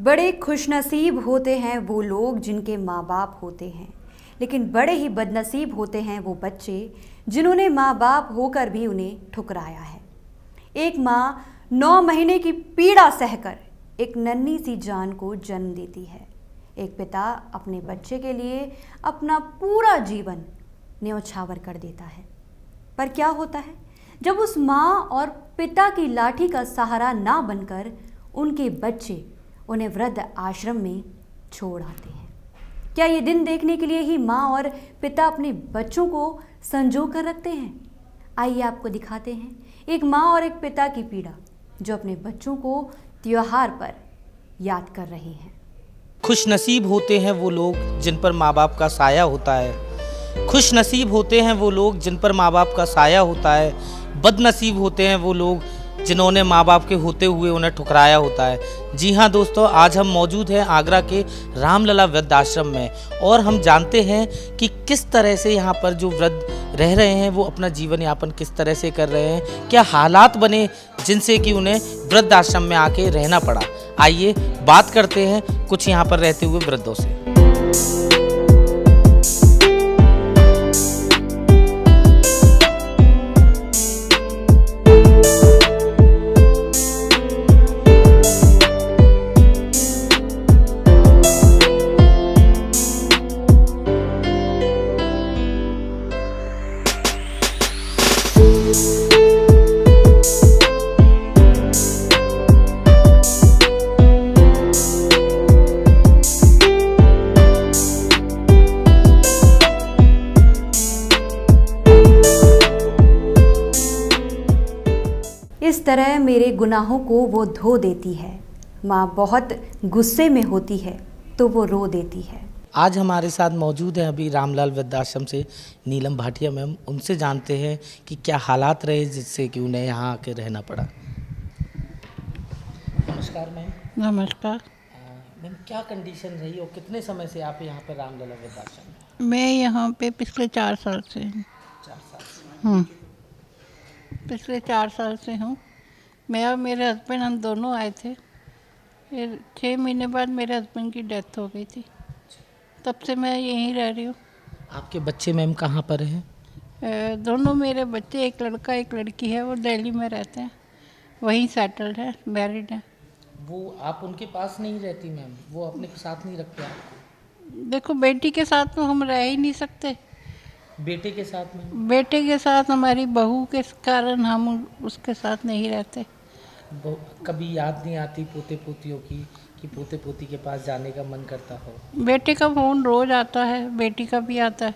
बड़े खुशनसीब होते हैं वो लोग जिनके माँ बाप होते हैं, लेकिन बड़े ही बदनसीब होते हैं वो बच्चे जिन्होंने माँ बाप होकर भी उन्हें ठुकराया है। एक माँ 9 महीने की पीड़ा सहकर एक नन्ही सी जान को जन्म देती है। एक पिता अपने बच्चे के लिए अपना पूरा जीवन न्यौछावर कर देता है। पर क्या होता है जब उस माँ और पिता की लाठी का सहारा ना बनकर उनके बच्चे उन्हें वृद्ध आश्रम में छोड़ आते हैं? क्या ये दिन देखने के लिए ही माँ और पिता अपने बच्चों को संजो कर रखते हैं? आइए आपको दिखाते हैं एक माँ और एक पिता की पीड़ा जो अपने बच्चों को त्योहार पर याद कर रहे हैं। खुशनसीब होते हैं वो लोग जिन पर माँ बाप का साया होता है। खुशनसीब होते हैं वो लोग जिन पर माँ बाप का साया होता है। बदनसीब होते हैं वो लोग जिन्होंने माँ बाप के होते हुए उन्हें ठुकराया होता है। जी हाँ दोस्तों, आज हम मौजूद हैं आगरा के रामलला वृद्धाश्रम में और हम जानते हैं कि किस तरह से यहाँ पर जो वृद्ध रह रहे हैं वो अपना जीवन यापन किस तरह से कर रहे हैं, क्या हालात बने जिनसे कि उन्हें वृद्धाश्रम में आके रहना पड़ा। आइए बात करते हैं कुछ यहाँ पर रहते हुए वृद्धों से। इस तरह मेरे गुनाहों को वो धो देती है। माँ बहुत गुस्से में होती है तो वो रो देती है। आज हमारे साथ मौजूद हैं अभी रामलाल वृद्धाश्रम से नीलम भाटिया मैम। उनसे जानते हैं कि क्या हालात रहे जिससे कि उन्हें यहाँ आके रहना पड़ा। नमस्कार मैम। नमस्कार। मैम, क्या कंडीशन रही और कितने समय से आप यहाँ पर रामलला वृद्धाश्रम में? मैं यहाँ पे पिछले 4 साल से हूँ। 4 साल से। पिछले 4 साल से हूँ। मैं और मेरे हस्बैंड हम दोनों आए थे। फिर 6 महीने बाद मेरे हस्बैंड की डेथ हो गई थी। तब से मैं यहीं रह रही हूँ। आपके बच्चे मैम कहाँ पर हैं? दोनों मेरे बच्चे, एक लड़का एक लड़की है, वो दिल्ली में रहते हैं, वहीं सेटल्ड है, मैरिड है। वो आप उनके पास नहीं रहती मैम? वो अपने साथ नहीं रखते आपको? देखो, बेटी के साथ तो हम रह ही नहीं सकते। बेटे के साथ में? बेटे के साथ हमारी बहू के कारण हम उसके साथ नहीं रहते। कभी याद नहीं आती पोते पोतियों की कि पोते पोती के पास जाने का मन करता हो? बेटे का फ़ोन रोज़ आता है, बेटी का भी आता है।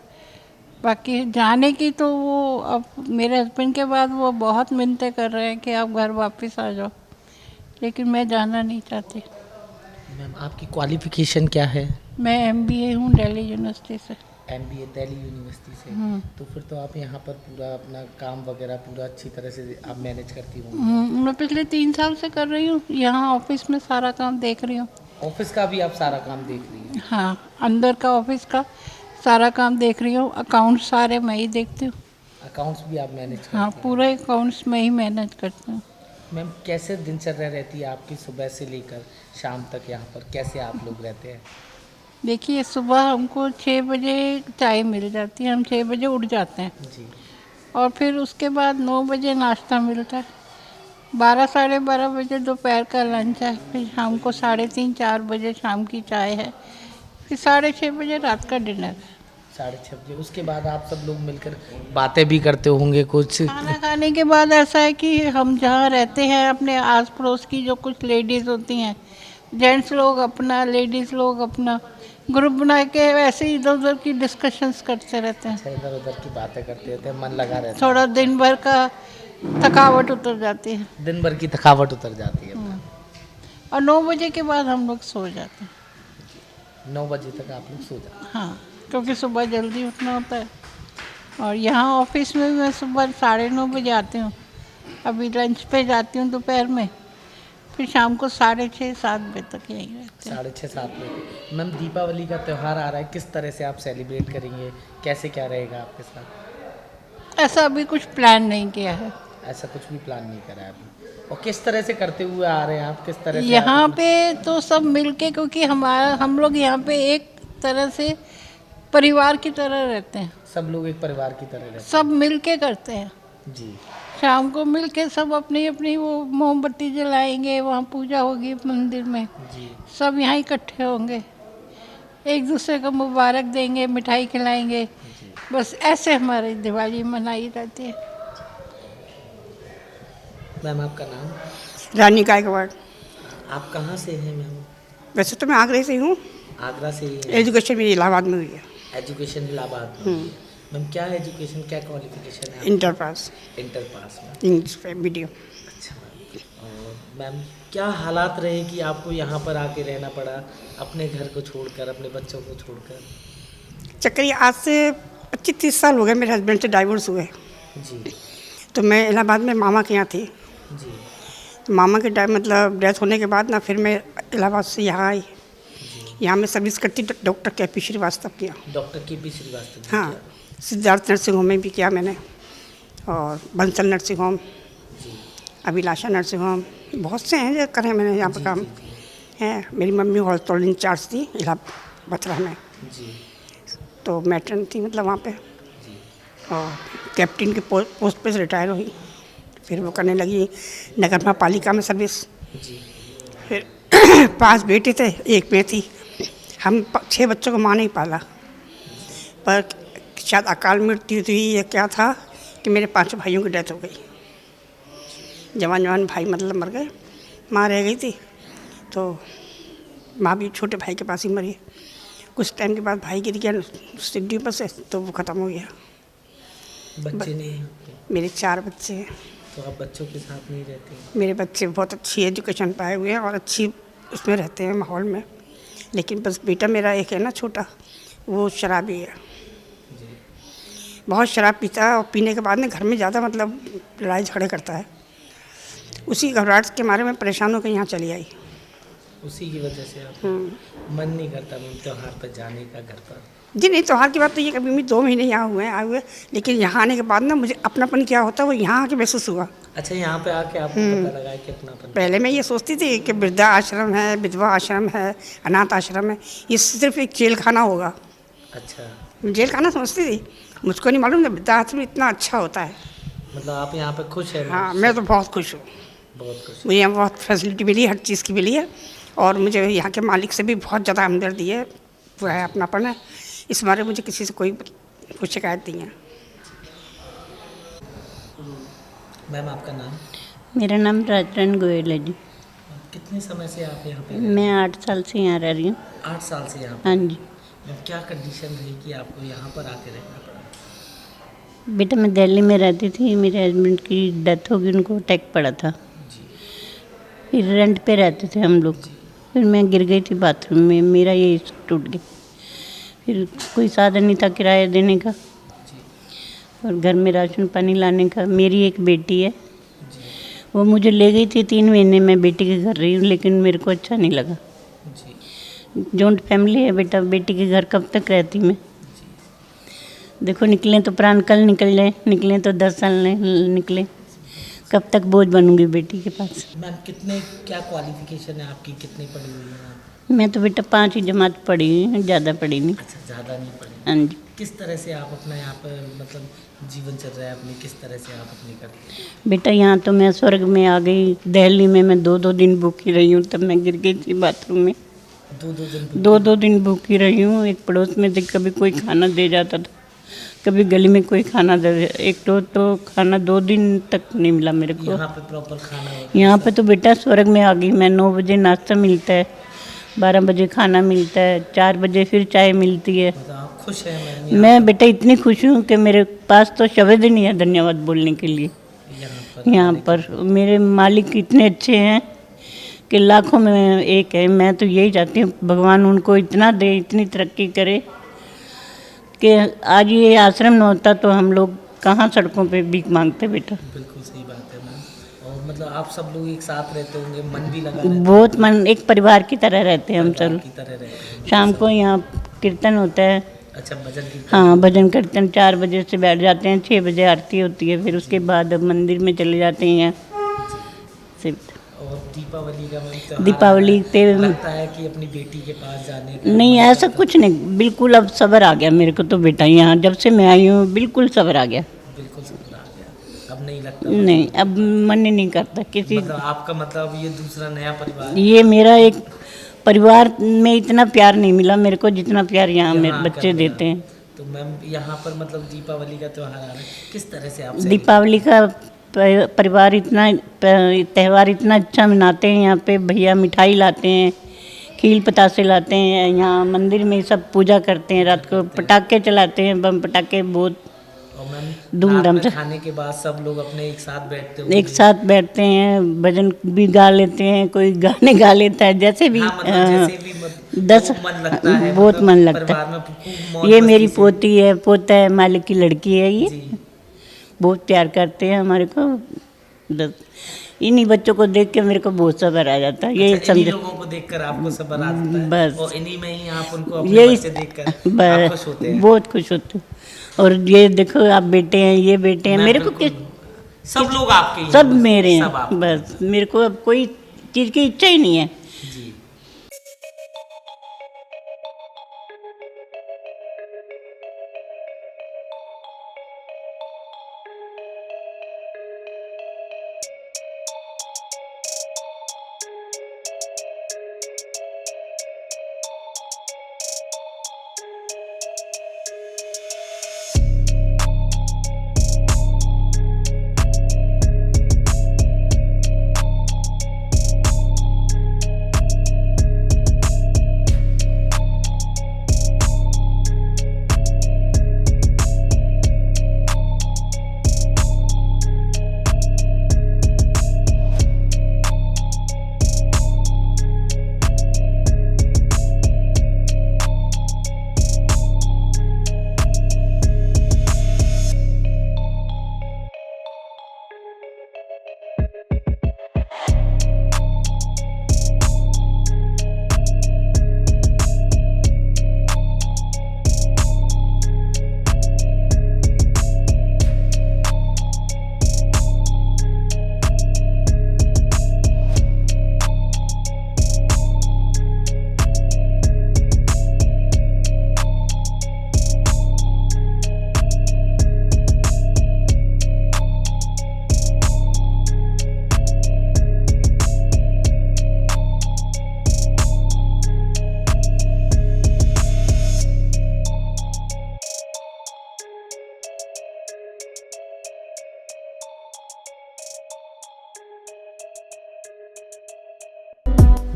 बाकी जाने की तो वो अब मेरे हस्बैंड के बाद वो बहुत मिन्नतें कर रहे हैं कि आप घर वापस आ जाओ, लेकिन मैं जाना नहीं चाहती। मैम, आपकी क्वालिफ़िकेशन क्या है? मैं MBA हूँ दिल्ली यूनिवर्सिटी से। MBA दिल्ली यूनिवर्सिटी से। तो फिर तो आप यहाँ पर पूरा अपना काम वगैरह पूरा अच्छी तरह से आप मैनेज करती होंगी। मैं पिछले 3 साल से कर रही हूँ, यहाँ ऑफिस में सारा काम देख रही हूँ। ऑफिस का भी आप सारा काम देख रही हैं? हाँ, अंदर का ऑफिस का सारा काम देख रही हूँ। अकाउंट्स सारे मैं ही देखती हूँ। अकाउंट्स भी आप मैनेज करती हैं? हाँ, पूरे अकाउंट्स मैं ही मैनेज करती हूँ। मैम, कैसे दिनचर्या रहती है आपकी सुबह से लेकर शाम तक यहाँ पर? कैसे आप लोग रहते हैं? देखिए, सुबह हमको 6 बजे चाय मिल जाती है, हम 6 बजे उठ जाते हैं जी। और फिर उसके बाद 9 बजे नाश्ता मिलता है, 12 साढ़े 12 बजे दोपहर का लंच है, फिर शाम को 3:30-4 बजे शाम की चाय है, फिर 6:30 बजे रात का डिनर है। 6:30 बजे। उसके बाद आप सब लोग मिलकर बातें भी करते होंगे कुछ? खाना खाने के बाद ऐसा है कि हम जहाँ रहते हैं अपने आस पड़ोस की जो कुछ लेडीज़ होती हैं, जेंट्स लोग अपना, लेडीज़ लोग अपना ग्रुप बना के ऐसे ही इधर उधर की डिस्कशंस करते रहते हैं। इधर उधर की बातें करते रहते हैं, मन लगा रहता है। थोड़ा दिन भर का थकावट उतर जाती है। दिन भर की थकावट उतर जाती है। और 9 बजे के बाद हम लोग सो जाते हैं। 9 बजे तक आप लोग सो जाते हैं? हाँ, क्योंकि सुबह जल्दी उठना होता है। और यहाँ ऑफिस में मैं सुबह 9:30 बजे आती हूँ। अभी लंच पे जाती हूँ दोपहर में, फिर शाम को 6:30-7 बजे तक यहीं रहते हैं। 6:30-7 बजे। मैम, दीपावली का त्यौहार आ रहा है, किस तरह से आप सेलिब्रेट करेंगे? कैसे क्या रहेगा आपके साथ? ऐसा अभी कुछ प्लान नहीं किया है। ऐसा कुछ भी प्लान नहीं करा है अभी? और किस तरह से करते हुए आ रहे हैं आप, किस तरह से यहाँ आप पे तो सब मिलके, क्योंकि हम लोग यहाँ पे एक तरह से परिवार की तरह रहते हैं, सब लोग एक परिवार की तरह रहते सब मिलके करते हैं। हैं? जी शाम को मिलके सब अपनी अपनी वो मोमबत्ती जलाएंगे, वहाँ पूजा होगी मंदिर में, जी सब यहाँ इकट्ठे होंगे, एक दूसरे को मुबारक देंगे, मिठाई खिलाएंगे। बस ऐसे हमारी दिवाली मनाई जाती है। मैम आपका नाम? रानी गायकवाड़। आप कहाँ से हैं मैम? वैसे तो मैं आगरा से हूँ। आगरा से ही हैं। एजुकेशन मेरी इलाहाबाद में हुई है। एजुकेशन इलाहाबाद में हुई है। मैम क्या एजुकेशन, क्या क्वालिफिकेशन है? इंटर पास, इंटर पास में। English medium. अच्छा मैम। और मैम क्या हालात रहे कि आपको यहाँ पर आके रहना पड़ा, अपने घर को छोड़कर, अपने बच्चों को छोड़कर? चक्कर ये आज से 25-30 साल हो गए मेरे हस्बैंड से डाइवोर्स हुए। जी तो मैं इलाहाबाद में मामा के यहाँ थी। जी तो मामा के मतलब डेथ होने के बाद ना फिर मैं इलाहाबाद से यहाँ आई। यहाँ मैं सर्विस करती डॉक्टर KP श्रीवास्तव किया। डॉक्टर KP श्रीवास्तव जी हाँ, क्या? सिद्धार्थ नर्सिंग होम में भी किया मैंने, और बंसल नर्सिंग होम, जी अभिलाषा नर्सिंग होम, बहुत से हैं जो करे मैंने यहाँ पर काम है। मेरी मम्मी हॉस्पिटल इंचार्ज थी इलाहाबाद बथरा में, जी तो मैट्रन थी मतलब वहाँ पे, जी और कैप्टन के पोस्ट पे से रिटायर हुई। फिर वो करने लगी नगर पालिका में सर्विस। जी फिर 5 बेटे थे, एक मैं थी। हम 6 बच्चों को माँ नहीं पाला, पर शायद अकाल मृत्यु हुई या क्या था कि मेरे 5 भाइयों की डेथ हो गई। जवान भाई मतलब मर गए, माँ रह गई थी। तो माँ भी छोटे भाई के पास ही मरी। कुछ टाइम के बाद भाई गिर गया सीढ़ी पर से, तो वो ख़त्म हो गया। बच्चे नहीं हैं आपके? मेरे 4 बच्चे हैं। तो आप बच्चों के साथ नहीं रहते हैं? मेरे बच्चे बहुत अच्छी एजुकेशन पाए हुए हैं और अच्छी उसमें रहते हैं माहौल में, लेकिन बस बेटा मेरा एक है ना छोटा, वो शराबी है। जी बहुत शराब पीता है, और पीने के बाद में घर में ज़्यादा मतलब लड़ाई झगड़े करता है। उसी घबराहट के मारे में परेशान होकर यहाँ चली आई। उसी की वजह से आप मन नहीं करता मैम त्योहार पर जाने का घर पर? जी नहीं, त्योहार की बात तो ये कभी भी 2 महीने यहाँ आए हुए, लेकिन यहाँ आने के बाद ना मुझे अपनापन क्या होता है वो यहाँ आके महसूस हुआ। अच्छा यहाँ पे आके आपको पता लगा कि अपनापन? पहले मैं ये सोचती थी कि वृद्धा आश्रम है, विधवा आश्रम है, अनाथ आश्रम है, ये सिर्फ एक जेल खाना होगा। अच्छा जेल खाना समझती थी, मुझको नहीं मालूम था वृद्धा आश्रम इतना अच्छा होता है। मतलब आप यहाँ पे खुश हैं? हाँ, मैं तो बहुत खुश हूँ। बहुत खुश। मुझे यहाँ बहुत फैसिलिटी मिली है, हर चीज़ की मिली है, और मुझे यहाँ के मालिक से भी बहुत ज़्यादा हमदर्दी है, वो है अपनापन है। इस बारे मुझे किसी से कोई शिकायत नहीं है। मैम आपका नाम? मेरा नाम राजरन गोयल है जी। कितने समय से आप यहाँ पे? मैं 8 साल से यहाँ रह रही हूँ। 8 साल से यहाँ पे? हाँ जी। मैम क्या कंडीशन रही कि आपको यहाँ पर आके रहना पड़ा? बेटा मैं दिल्ली में रहती थी, मेरे हस्बैंड की डेथ हो गई, उनको अटैक पड़ा था। जी फिर रेंट पे रहते थे हम लोग। फिर मैं गिर गई थी बाथरूम में, मेरा ये टूट गया। फिर कोई साधन नहीं था किराया देने का, जी और घर में राशन पानी लाने का। मेरी एक बेटी है, जी वो मुझे ले गई थी 3 महीने में बेटी के घर रही हूँ, लेकिन मेरे को अच्छा नहीं लगा। जी जॉइंट फैमिली है बेटा, बेटी के घर कब तक रहती मैं? देखो निकले तो प्राण कल निकल जाए, निकले तो 10 साल निकले, कब तक बोझ बनूंगी बेटी के पास? मैम कितने, क्या क्वालिफिकेशन है आपकी, कितनी पढ़ी हुई है आप? मैं तो बेटा 5 ही जमात पढ़ी हूँ, ज़्यादा पढ़ी नहीं। अच्छा ज़्यादा नहीं पढ़ी। हाँ जी। किस तरह से आप अपना यहाँ पर मतलब जीवन चल रहा है अपनी, किस तरह से आप अपनी करते हैं? बेटा यहाँ तो मैं स्वर्ग में आ गई। दिल्ली में मैं 2-2 दिन भूखी रही हूँ, तब मैं गिर गई थी बाथरूम में। 2-2 दिन भूखी रही हूँ। एक पड़ोस में देख कभी कोई खाना दे जाता था, कभी गली में कोई खाना दे। एक रोज तो खाना 2 दिन तक नहीं मिला मेरे को। यहाँ पे प्रॉपर खाना होता है? यहाँ पे तो बेटा स्वर्ग में आ गई मैं। 9 बजे नाश्ता मिलता है, 12 बजे खाना मिलता है, 4 बजे फिर चाय मिलती है। मतलब आप खुश हैं मैम? मैं बेटा इतनी खुश हूँ कि मेरे पास तो शब्द ही नहीं है धन्यवाद बोलने के लिए। यहाँ पर मेरे मालिक इतने अच्छे हैं कि लाखों में एक है। मैं तो यही चाहती हूँ भगवान उनको इतना दे, इतनी तरक्की करे कि आज ये आश्रम न होता तो हम लोग कहाँ सड़कों पे भीख मांगते बेटा। बिल्कुल सही बात है मैम। और मतलब आप सब लोग एक साथ रहते होंगे, मन भी लगा रहता है? बहुत मन, एक परिवार की तरह रहते हैं हम परिवार सब। की तरह रहते हैं। शाम को यहाँ कीर्तन होता है। अच्छा भजन कीर्तन? हाँ, भजन कीर्तन 4 बजे से बैठ जाते हैं, 6 बजे आरती होती है, फिर उसके बाद मंदिर में चले जाते हैं दीपावली का मैम त्योहार दीपावली पे लगता है कि अपनी बेटी के पास जाने का नहीं, मन ऐसा करता कुछ नहीं, बिल्कुल अब सब्र आ गया मेरे को तो बेटा, यहाँ जब से मैं आई हूँ बिल्कुल सब्र आ गया। है? बिल्कुल सपना आ गया, अब नहीं लगता नहीं, अब मन ही नहीं करता किसी, मतलब आपका मतलब ये दूसरा नया परिवार ये मेरा एक परिवार में इतना प्यार नहीं मिला मेरे को जितना प्यार यहाँ मेरे यहाँ बच्चे कर देते हैं। तो मैम यहाँ पर मतलब दीपावली का त्योहार आ रहा है, किस तरह से आप दीपावली का परिवार इतना त्यौहार इतना अच्छा मनाते हैं। यहाँ पे भैया मिठाई लाते हैं, खील पतासे लाते हैं, यहाँ मंदिर में सब पूजा करते हैं, रात को पटाखे चलाते हैं, बम पटाखे बहुत और मैम धूमधाम रात में से। खाने के बाद सब लोग अपने एक साथ बैठते एक होंगे। साथ बैठते हैं, भजन भी गा लेते हैं, कोई गाने गा लेता है, जैसे भी हाँ, मतलब जैसे भी 10 खूब मन लगता है, बहुत मतलब मन लगता परिवार में है। खूब मौज ये मस्ती मेरी से। पोती है, पोता है, मालिक की लड़की है, ये जी। बहुत प्यार करते हैं हमारे को। इन्हीं बच्चों को देख के मेरे को बहुत सब्र आ जाता है, ये अच्छा, इन्हीं समझ लोगों को देखकर आपको सब्र आ जाता है बस। और इन्हीं में ही आप उनको अपने यही बच्चे देखकर आप खुश होते हैं। बहुत खुश होते हैं। और ये देखो आप बेटे हैं, ये बेटे हैं, मैं मेरे को बिल्कुल- किस सब लोग आपके ही हैं, सब बस, मेरे हैं, सब आपके बस मेरे को अब कोई चीज़ की इच्छा ही नहीं है। हैं। जी।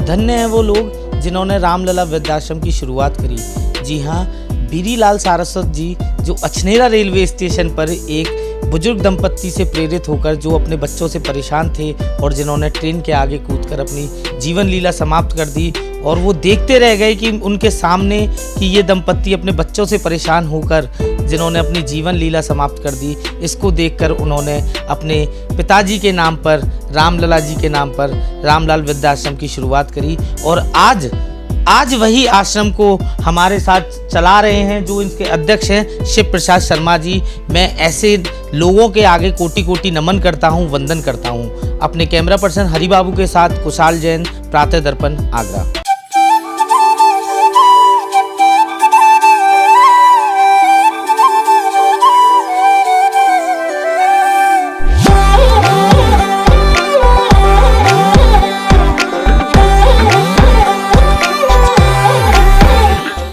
धन्य हैं वो लोग जिन्होंने रामलला वृद्धाश्रम की शुरुआत करी। जी हाँ, बीरीलाल सारस्वत जी जो अछनेरा रेलवे स्टेशन पर एक बुजुर्ग दंपत्ति से प्रेरित होकर जो अपने बच्चों से परेशान थे और जिन्होंने ट्रेन के आगे कूदकर अपनी जीवन लीला समाप्त कर दी और वो देखते रह गए कि उनके सामने कि ये दंपत्ति अपने बच्चों से परेशान होकर जिन्होंने अपनी जीवन लीला समाप्त कर दी, इसको देखकर उन्होंने अपने पिताजी के नाम पर, रामलला जी के नाम पर रामलाल वृद्धाश्रम की शुरुआत करी। और आज वही आश्रम को हमारे साथ चला रहे हैं जो इनके अध्यक्ष हैं शिव प्रसाद शर्मा जी। मैं ऐसे लोगों के आगे कोटि कोटि नमन करता हूं, वंदन करता हूं। अपने कैमरा पर्सन हरि बाबू के साथ कुशाल जैन, प्रातः दर्पण, आगरा।